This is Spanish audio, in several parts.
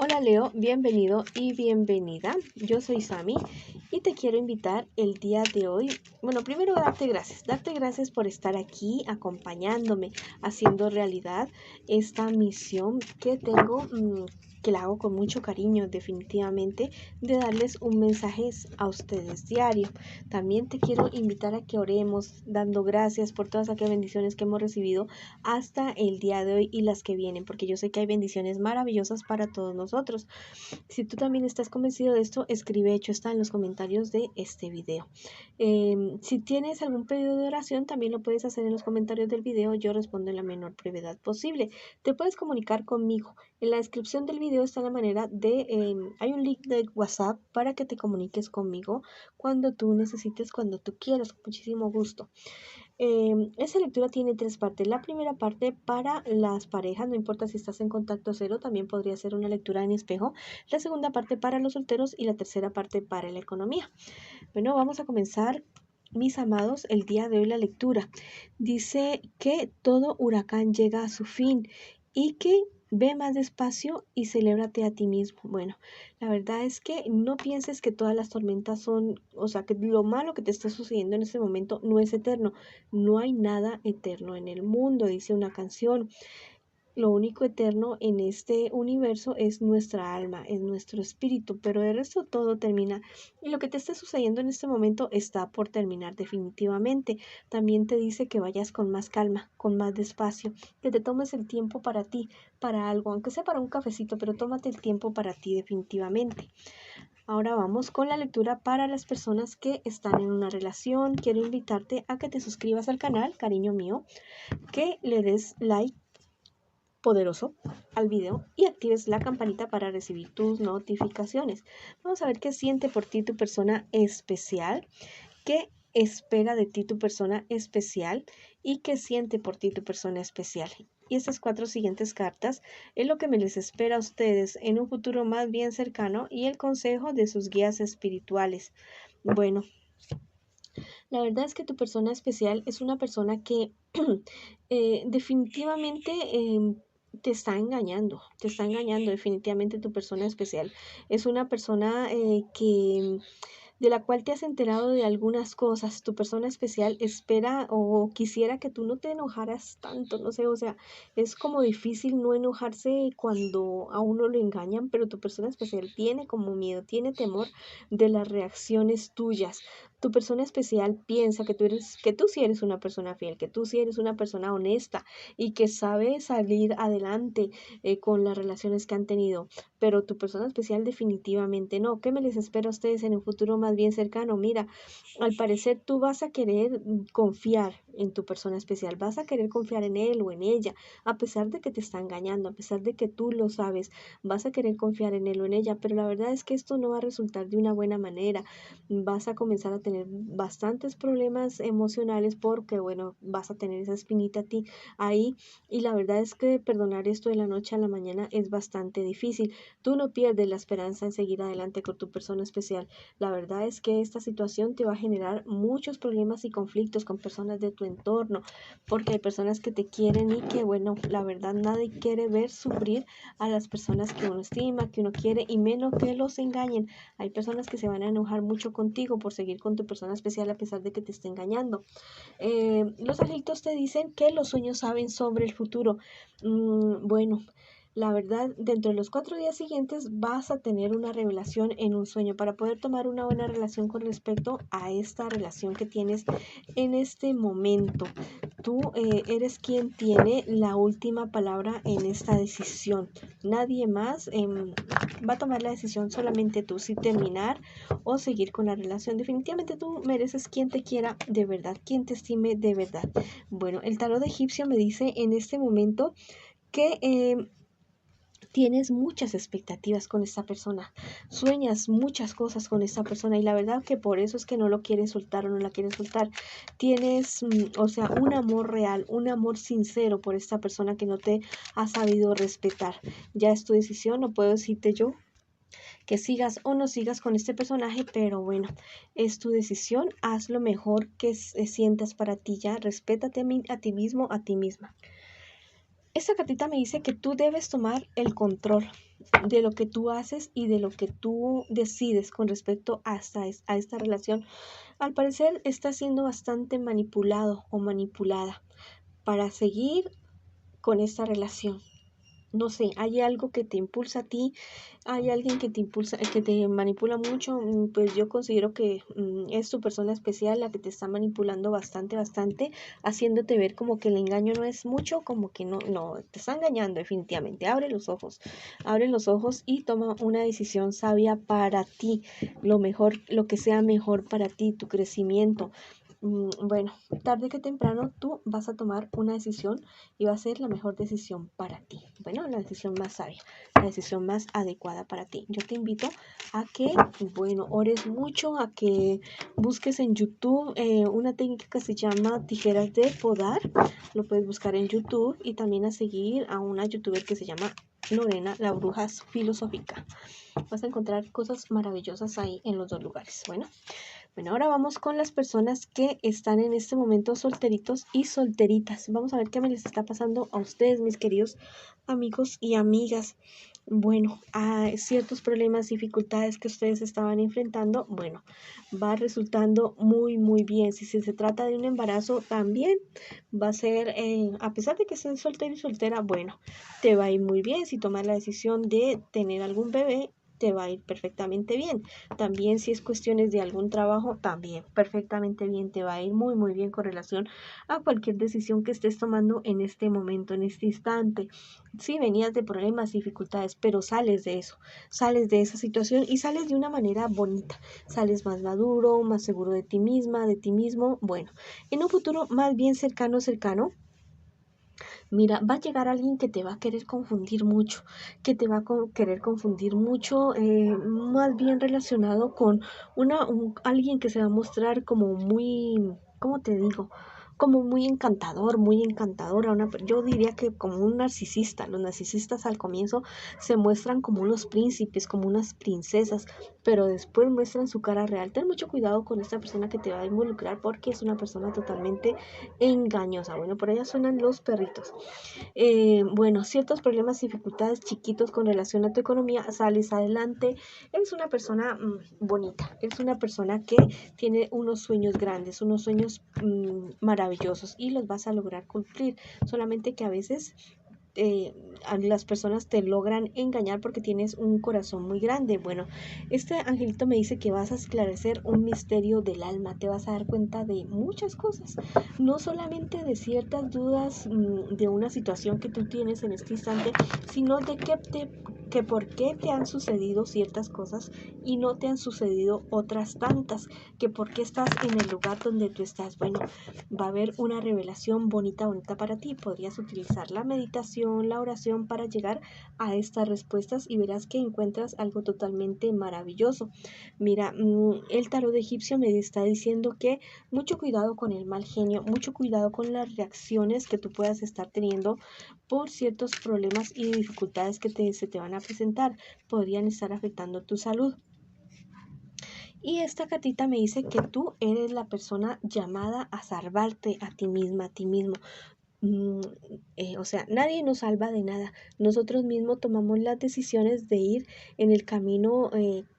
Hola Leo, bienvenido y bienvenida. Yo soy Sami y te quiero invitar el día de hoy. Bueno, primero darte gracias por estar aquí acompañándome, haciendo realidad esta misión que tengo, que la hago con mucho cariño definitivamente, de darles un mensaje a ustedes diario. También te quiero invitar a que oremos dando gracias por todas aquellas bendiciones que hemos recibido hasta el día de hoy y las que vienen, porque yo sé que hay bendiciones maravillosas para todos nosotros. Si tú también estás convencido de esto, escribe hecho está en los comentarios de este video. Si tienes algún pedido de oración, también lo puedes hacer en los comentarios del video. Yo respondo en la menor brevedad posible. Te puedes comunicar conmigo. En la descripción del video está la manera de, hay un link de WhatsApp para que te comuniques conmigo cuando tú necesites, cuando tú quieras, con muchísimo gusto. Esta lectura tiene tres partes. La primera parte para las parejas, no importa si estás en contacto cero, también podría ser una lectura en espejo. La segunda parte para los solteros y la tercera parte para la economía. Bueno, vamos a comenzar, mis amados, el día de hoy la lectura. Dice que todo huracán llega a su fin y que ve más despacio y celébrate a ti mismo. Bueno, la verdad es que no pienses que todas las tormentas son, o sea, que lo malo que te está sucediendo en este momento no es eterno. No hay nada eterno en el mundo, dice una canción. Lo único eterno en este universo es nuestra alma, es nuestro espíritu, pero el resto todo termina. Y lo que te está sucediendo en este momento está por terminar definitivamente. También te dice que vayas con más calma, con más despacio, que te tomes el tiempo para ti, para algo, aunque sea para un cafecito, pero tómate el tiempo para ti definitivamente. Ahora vamos con la lectura para las personas que están en una relación. Quiero invitarte a que te suscribas al canal, cariño mío, que le des like poderoso al video y actives la campanita para recibir tus notificaciones. Vamos a ver qué siente por ti tu persona especial, qué espera de ti tu persona especial y qué siente por ti tu persona especial. Y estas cuatro siguientes cartas es lo que me les espera a ustedes en un futuro más bien cercano y el consejo de sus guías espirituales. Bueno, la verdad es que tu persona especial es una persona que definitivamente te está engañando definitivamente tu persona especial. Es una persona que de la cual te has enterado de algunas cosas. Tu persona especial espera o quisiera que tú no te enojaras tanto, no sé, o sea, es como difícil no enojarse cuando a uno lo engañan, pero tu persona especial tiene como miedo, tiene temor de las reacciones tuyas. Tu persona especial piensa que tú sí eres una persona fiel, que tú sí eres una persona honesta y que sabe salir adelante con las relaciones que han tenido, pero tu persona especial definitivamente no. ¿Qué me les espera a ustedes en un futuro más bien cercano? Mira, al parecer tú vas a querer confiar en tu persona especial, vas a querer confiar en él o en ella, a pesar de que te está engañando, a pesar de que tú lo sabes, vas a querer confiar en él o en ella, pero la verdad es que esto no va a resultar de una buena manera. Vas a comenzar a tener bastantes problemas emocionales porque, bueno, vas a tener esa espinita a ti ahí y la verdad es que perdonar esto de la noche a la mañana es bastante difícil. Tú no pierdes la esperanza en seguir adelante con tu persona especial. La verdad es que esta situación te va a generar muchos problemas y conflictos con personas de tu entorno, porque hay personas que te quieren y que, bueno, la verdad nadie quiere ver sufrir a las personas que uno estima, que uno quiere y menos que los engañen. Hay personas que se van a enojar mucho contigo por seguir con tu persona especial a pesar de que te esté engañando. Los angelitos te dicen que los sueños saben sobre el futuro. Bueno, la verdad, dentro de los 4 días siguientes vas a tener una revelación en un sueño para poder tomar una buena relación con respecto a esta relación que tienes en este momento. Tú eres quien tiene la última palabra en esta decisión. Nadie más va a tomar la decisión, solamente tú, si terminar o seguir con la relación. Definitivamente tú mereces quien te quiera de verdad, quien te estime de verdad. Bueno, el tarot egipcio me dice en este momento que tienes muchas expectativas con esta persona, sueñas muchas cosas con esta persona y la verdad que por eso es que no lo quieres soltar o no la quieres soltar. Tienes, o sea, un amor real, un amor sincero por esta persona que no te ha sabido respetar. Ya es tu decisión, no puedo decirte yo que sigas o no sigas con este personaje, pero bueno, es tu decisión, haz lo mejor que sientas para ti ya, respétate a ti mismo, a ti misma. Esta cartita me dice que tú debes tomar el control de lo que tú haces y de lo que tú decides con respecto a esta relación. Al parecer está siendo bastante manipulado o manipulada para seguir con esta relación. No sé, hay algo que te impulsa a ti, hay alguien que te impulsa, que te manipula mucho, pues yo considero que es tu persona especial la que te está manipulando bastante, haciéndote ver como que el engaño no es mucho, como que no, te está engañando definitivamente. Abre los ojos y toma una decisión sabia para ti, lo mejor, lo que sea mejor para ti, tu crecimiento. Bueno, tarde que temprano tú vas a tomar una decisión y va a ser la mejor decisión para ti. Bueno, la decisión más sabia, la decisión más adecuada para ti. Yo te invito a que, bueno, ores mucho, a que busques en YouTube una técnica que se llama tijeras de podar. Lo puedes buscar en YouTube y también a seguir a una youtuber que se llama Lorena, la bruja filosófica. Vas a encontrar cosas maravillosas ahí en los dos lugares. Bueno, ahora vamos con las personas que están en este momento solteritos y solteritas. Vamos a ver qué me les está pasando a ustedes, mis queridos amigos y amigas. Bueno, a ciertos problemas, dificultades que ustedes estaban enfrentando, bueno, va resultando muy bien. Si se trata de un embarazo, también va a ser, a pesar de que estés soltero y soltera, bueno, te va a ir muy bien. Si tomas la decisión de tener algún bebé, te va a ir perfectamente bien. También si es cuestiones de algún trabajo, también perfectamente bien, te va a ir muy bien con relación a cualquier decisión que estés tomando en este momento, en este instante. Sí, venías de problemas, dificultades, pero sales de esa situación y sales de una manera bonita, sales más maduro, más seguro de ti misma, de ti mismo. Bueno, en un futuro más bien cercano, mira, va a llegar alguien que te va a querer confundir mucho, que te va a querer confundir mucho, más bien relacionado con alguien que se va a mostrar como muy, ¿cómo te digo? Como muy encantador, muy encantadora. Yo diría que como un narcisista. Los narcisistas al comienzo se muestran como unos príncipes, como unas princesas, pero después muestran su cara real. Ten mucho cuidado con esta persona que te va a involucrar porque es una persona totalmente engañosa. Bueno, por allá suenan los perritos. Bueno, ciertos problemas, dificultades chiquitos con relación a tu economía, sales adelante, eres una persona bonita, eres una persona que tiene unos sueños grandes, unos sueños maravillosos y los vas a lograr cumplir, solamente que a veces las personas te logran engañar porque tienes un corazón muy grande. Bueno, este angelito me dice que vas a esclarecer un misterio del alma, te vas a dar cuenta de muchas cosas, no solamente de ciertas dudas de una situación que tú tienes en este instante, sino de que por qué te han sucedido ciertas cosas y no te han sucedido otras tantas, que por qué estás en el lugar donde tú estás. Bueno, va a haber una revelación bonita para ti. Podrías utilizar la meditación, la oración para llegar a estas respuestas y verás que encuentras algo totalmente maravilloso. Mira, el tarot egipcio me está diciendo que mucho cuidado con el mal genio, mucho cuidado con las reacciones que tú puedas estar teniendo por ciertos problemas y dificultades que se te van a presentar. Podrían estar afectando tu salud. Y esta cartita me dice que tú eres la persona llamada a salvarte a ti misma, a ti mismo. O sea, nadie nos salva de nada. Nosotros mismos tomamos las decisiones de ir en el camino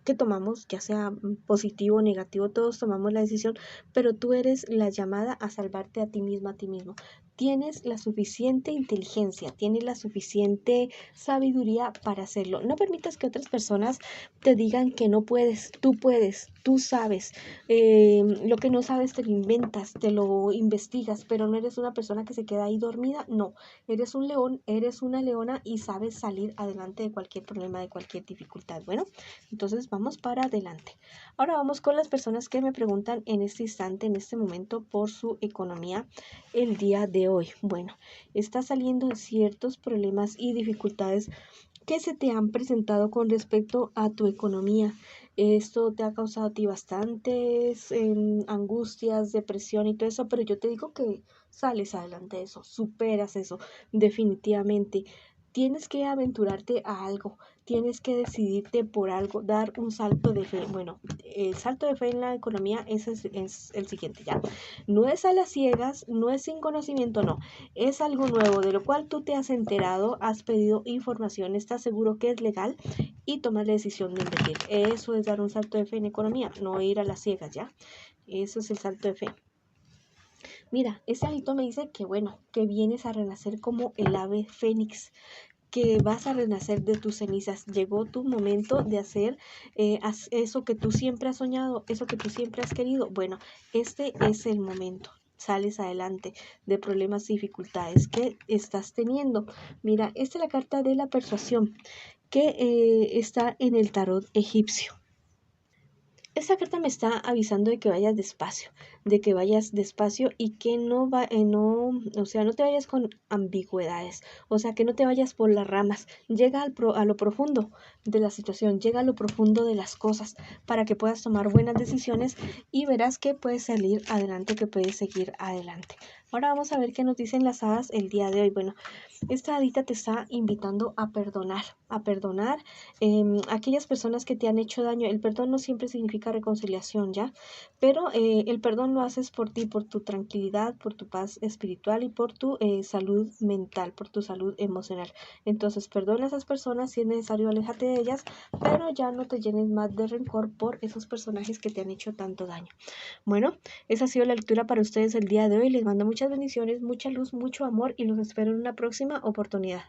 que tomamos, ya sea positivo o negativo, todos tomamos la decisión, pero tú eres la llamada a salvarte a ti misma, a ti mismo. Tienes la suficiente inteligencia, tienes la suficiente sabiduría para hacerlo. No permitas que otras personas te digan que no puedes, tú sabes. Lo que no sabes te lo inventas, te lo investigas, pero no eres una persona que se queda ahí dormida, no, eres un león, eres una leona y sabes salir adelante de cualquier problema, de cualquier dificultad. Bueno, entonces vamos para adelante. Ahora vamos con las personas que me preguntan en este instante, en este momento, por su economía el día de hoy. Bueno, está saliendo ciertos problemas y dificultades que se te han presentado con respecto a tu economía. Esto te ha causado a ti bastantes angustias, depresión y todo eso, pero yo te digo que sales adelante de eso, superas eso, definitivamente. tienes que aventurarte a algo, tienes que decidirte por algo, dar un salto de fe. Bueno, el salto de fe en la economía es el siguiente, ya. No es a las ciegas, no es sin conocimiento, no. Es algo nuevo de lo cual tú te has enterado, has pedido información, estás seguro que es legal y tomas la decisión de invertir. Eso es dar un salto de fe en economía, no ir a las ciegas, ya. Eso es el salto de fe. Mira, este anito me dice que bueno, que vienes a renacer como el ave fénix, que vas a renacer de tus cenizas. Llegó tu momento de hacer eso que tú siempre has soñado, eso que tú siempre has querido. Bueno, este es el momento. Sales adelante de problemas y dificultades que estás teniendo. Mira, esta es la carta de la persuasión que está en el tarot egipcio. Esta carta me está avisando de que vayas despacio y que o sea, no te vayas con ambigüedades, o sea, que no te vayas por las ramas. Llega a lo profundo de la situación, llega a lo profundo de las cosas para que puedas tomar buenas decisiones y verás que puedes salir adelante, que puedes seguir adelante. Ahora vamos a ver qué nos dicen las hadas el día de hoy. Bueno, esta hadita te está invitando a perdonar aquellas personas que te han hecho daño. El perdón no siempre significa reconciliación, ¿ya? Pero el perdón lo haces por ti, por tu tranquilidad, por tu paz espiritual y por tu salud mental, por tu salud emocional. Entonces, perdona a esas personas, si es necesario, aléjate de ellas, pero ya no te llenes más de rencor por esos personajes que te han hecho tanto daño. Bueno, esa ha sido la lectura para ustedes el día de hoy. Les mando muchas bendiciones, mucha luz, mucho amor y los espero en una próxima oportunidad.